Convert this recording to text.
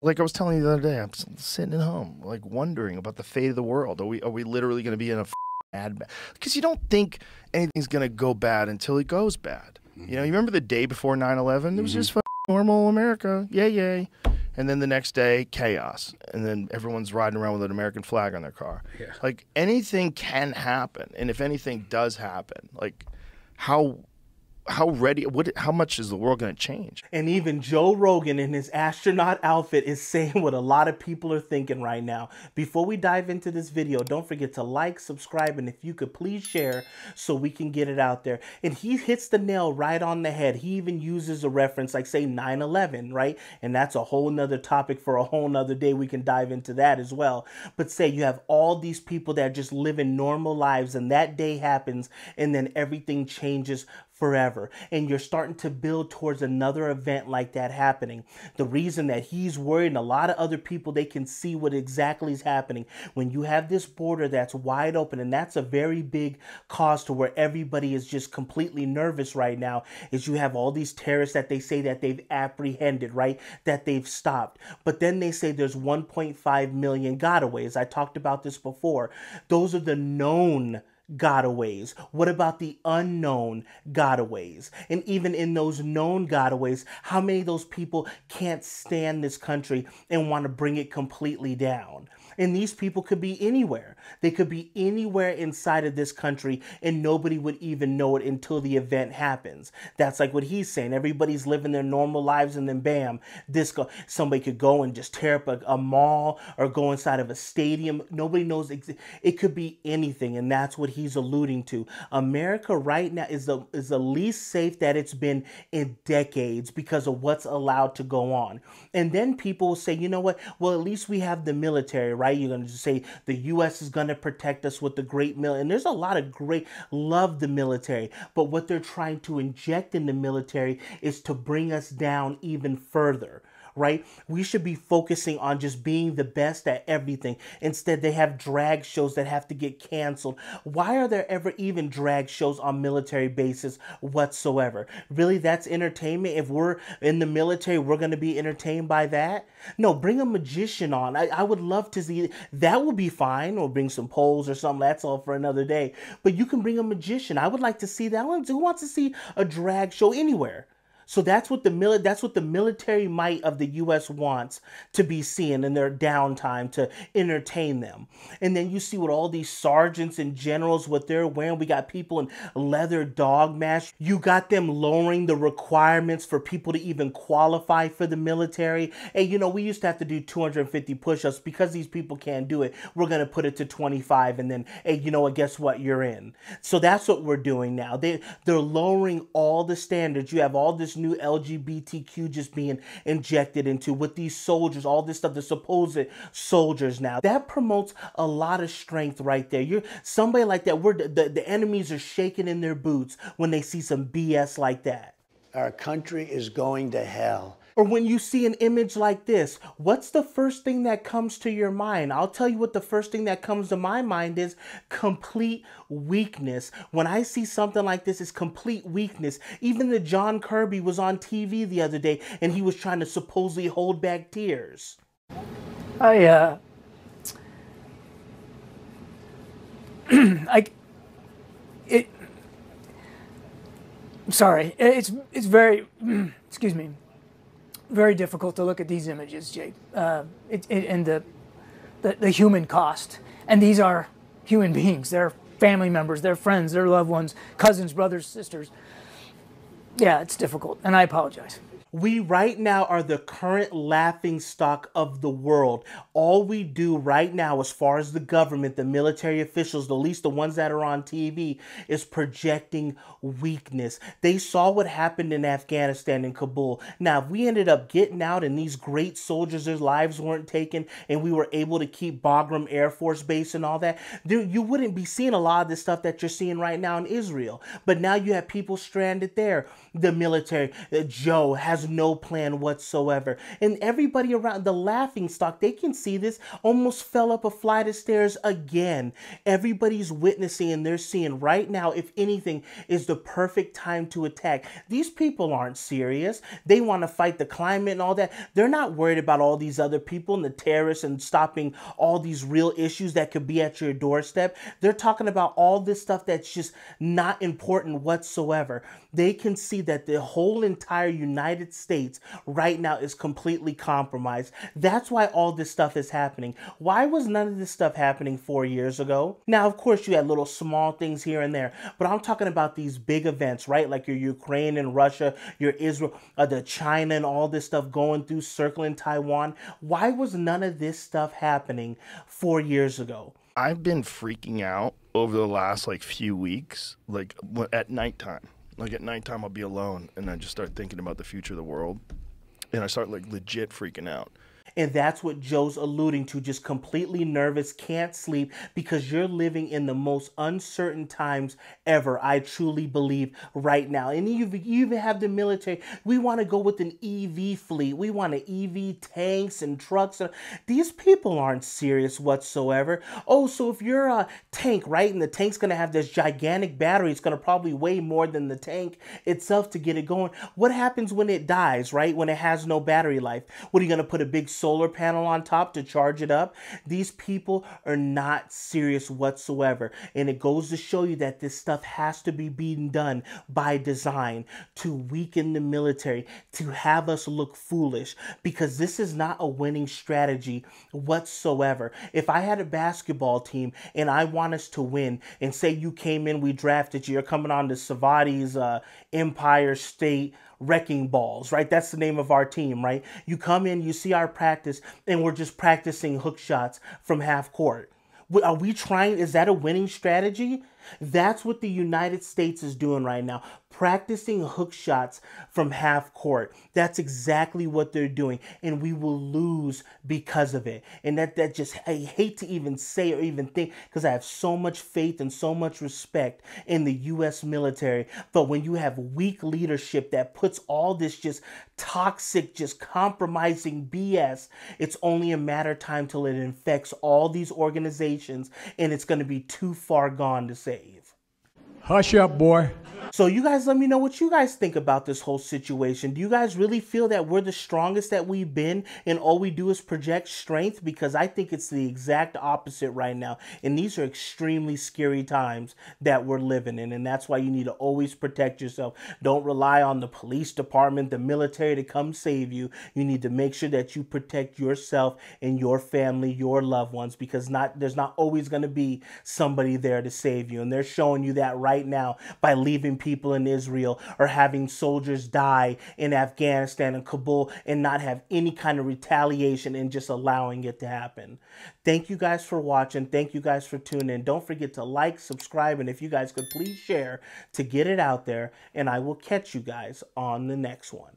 Like I was telling you the other day, I'm sitting at home, like wondering about the fate of the world. Are we literally going to be in a ad? Because you don't think anything's going to go bad until it goes bad. You know, you remember the day before 9/11? It was just normal America, yay yay, and then the next day chaos, and then everyone's riding around with an American flag on their car. Yeah. Like anything can happen, and if anything does happen, like how how much is the world going to change? And even Joe Rogan in his astronaut outfit is saying what a lot of people are thinking right now. Before we dive into this video, don't forget to like, subscribe, and if you could please share so we can get it out there. And he hits the nail right on the head. He even uses a reference like, say, 9/11, right? And that's a whole nother topic for a whole nother day. We can dive into that as well. But say you have all these people that are just living normal lives, and that day happens, and then everything changes forever. And you're starting to build towards another event like that happening. The reason that he's worried, and a lot of other people, they can see what exactly is happening. When you have this border that's wide open, and that's a very big cause to where everybody is just completely nervous right now, is you have all these terrorists that they say that they've apprehended, right? That they've stopped. But then they say there's 1.5 million gotaways. I talked about this before. Those are the known gotaways. What about the unknown gotaways? And even in those known gotaways, how many of those people can't stand this country and want to bring it completely down? And these people could be anywhere. They could be anywhere inside of this country and nobody would even know it until the event happens. That's like what he's saying. Everybody's living their normal lives and then bam, somebody could go and just tear up a mall or go inside of a stadium. Nobody knows. It could be anything, and that's what he's alluding to. America right now is the least safe that it's been in decades because of what's allowed to go on. And then people will say, you know what? Well, at least we have the military, right? You're going to say the U.S. is going to protect us with the great military. And there's a lot of love the military. But what they're trying to inject in the military is to bring us down even further. Right? We should be focusing on just being the best at everything. Instead, they have drag shows that have to get canceled. Why are there ever even drag shows on military bases whatsoever? Really, that's entertainment? If we're in the military, we're going to be entertained by that? No, bring a magician on. I would love to see that. Would be fine. Or bring some poles or something. That's all for another day. But you can bring a magician. I would like to see that. Who wants to see a drag show anywhere? So that's what the military might of the U.S. wants to be seen in their downtime to entertain them. And then you see what all these sergeants and generals, what they're wearing. We got people in leather dog masks. You got them lowering the requirements for people to even qualify for the military. Hey, you know, we used to have to do 250 push-ups. Because these people can't do it, we're going to put it to 25. And then, hey, you know what, guess what? You're in. So that's what we're doing now. They're lowering all the standards. You have all this new LGBTQ just being injected into with these soldiers, all this stuff, the supposed soldiers now. That promotes a lot of strength right there. You're somebody like that, where the enemies are shaking in their boots when they see some BS like that. Our country is going to hell. Or when you see an image like this, what's the first thing that comes to your mind? I'll tell you what the first thing that comes to my mind is: complete weakness. When I see something like this, it's complete weakness. Even the John Kirby was on TV the other day and he was trying to supposedly hold back tears. I I'm sorry. It's very, excuse me, very difficult to look at these images, Jake, and the human cost. And these are human beings. They're family members, they're friends, they're loved ones, cousins, brothers, sisters. Yeah, it's difficult, and I apologize. We right now are the current laughing stock of the world. All we do right now, as far as the government, the military officials, at least the ones that are on TV, is projecting weakness. They saw what happened in Afghanistan and Kabul. Now, if we ended up getting out and these great soldiers, their lives weren't taken, and we were able to keep Bagram Air Force Base and all that, you wouldn't be seeing a lot of this stuff that you're seeing right now in Israel. But now you have people stranded there. The military, Joe has has no plan whatsoever. And everybody around, the laughing stock, they can see this, almost fell up a flight of stairs again. Everybody's witnessing and they're seeing right now, if anything, is the perfect time to attack. These people aren't serious. They want to fight the climate and all that. They're not worried about all these other people and the terrorists and stopping all these real issues that could be at your doorstep. They're talking about all this stuff that's just not important whatsoever. They can see that the whole entire United States right now is completely compromised. That's why all this stuff is happening. Why was none of this stuff happening 4 years ago? Now, of course, you had little small things here and there, but I'm talking about these big events, right? Like your Ukraine and Russia, your Israel, the China and all this stuff going through, circling Taiwan. Why was none of this stuff happening 4 years ago? I've been freaking out over the last few weeks, at nighttime. Like at nighttime, I'll be alone and I just start thinking about the future of the world. And I start legit freaking out. And that's what Joe's alluding to, just completely nervous, can't sleep, because you're living in the most uncertain times ever, I truly believe, right now. And you even have the military. We want to go with an EV fleet. We want an EV tanks and trucks. These people aren't serious whatsoever. Oh, so if you're a tank, right, and the tank's going to have this gigantic battery, it's going to probably weigh more than the tank itself to get it going. What happens when it dies, right, when it has no battery life? What, are you going to put a big solar panel on top to charge it up? These people are not serious whatsoever. And it goes to show you that this stuff has to be being done by design to weaken the military, to have us look foolish, because this is not a winning strategy whatsoever. If I had a basketball team and I want us to win, and say you came in, we drafted you, you're coming on to Sivaady's Empire State Wrecking Balls, right? That's the name of our team, right? You come in, you see our practice, and we're just practicing hook shots from half court. Are we trying? Is that a winning strategy? That's what the United States is doing right now, practicing hook shots from half court. That's exactly what they're doing, and we will lose because of it. And that just, I hate to even say or even think, because I have so much faith and so much respect in the U.S. military. But when you have weak leadership that puts all this just toxic, just compromising BS, it's only a matter of time till it infects all these organizations, and it's going to be too far gone to save. Hush up, boy. So you guys let me know what you guys think about this whole situation. Do you guys really feel that we're the strongest that we've been and all we do is project strength? Because I think it's the exact opposite right now. And these are extremely scary times that we're living in. And that's why you need to always protect yourself. Don't rely on the police department, the military to come save you. You need to make sure that you protect yourself and your family, your loved ones, because there's not always going to be somebody there to save you. And they're showing you that right now by leaving people in Israel or having soldiers die in Afghanistan and Kabul and not have any kind of retaliation and just allowing it to happen. Thank you guys for watching. Thank you guys for tuning in. Don't forget to like, subscribe, and if you guys could please share to get it out there, and I will catch you guys on the next one.